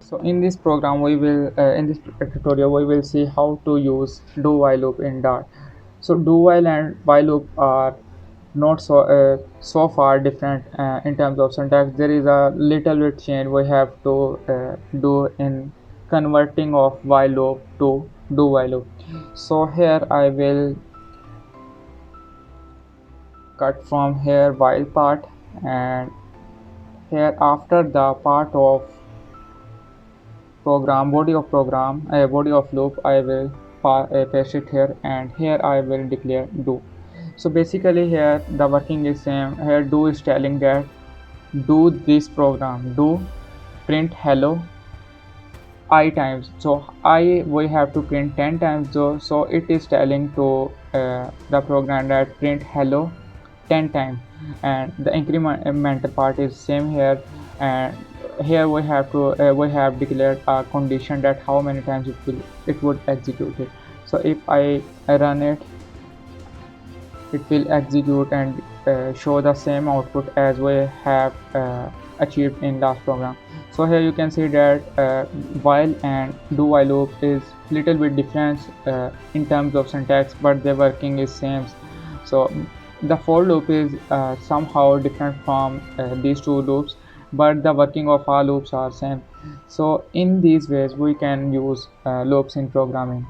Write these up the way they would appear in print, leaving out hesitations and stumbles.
So in this program, we will in this tutorial we will see how to use do while loop in Dart. So do while and while loop are not so far different in terms of syntax. There is a little bit change we have to do in converting of while loop to do while loop. So here I will cut from here while part, and here after the part of program body of loop I will paste it here, and here I will declare do. So basically here the working is same. Here do is telling that do this program, do print hello I times. So I we have to print 10 times though, so it is telling to the program that print hello 10 times, and the incremental part is same here. And here we have declared a condition that how many times it would execute it. So if I run it, it will execute and show the same output as we have achieved in last program. So here you can see that while and do while loop is little bit different in terms of syntax, but the working is same. So the for loop is somehow different from these two loops, but the working of all loops are same. So in these ways we can use loops in programming.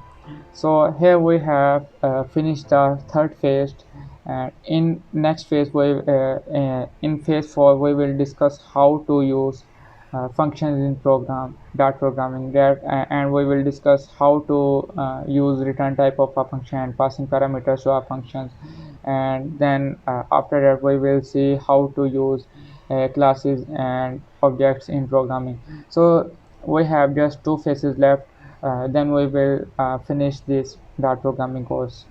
So here we have finished the third phase, and in next phase in phase 4 we will discuss how to use functions in Dart programming, and we will discuss how to use return type of a function and passing parameters to our functions. And then after that we will see how to use classes and objects in programming. So we have just two phases left, then we will finish this Dart programming course.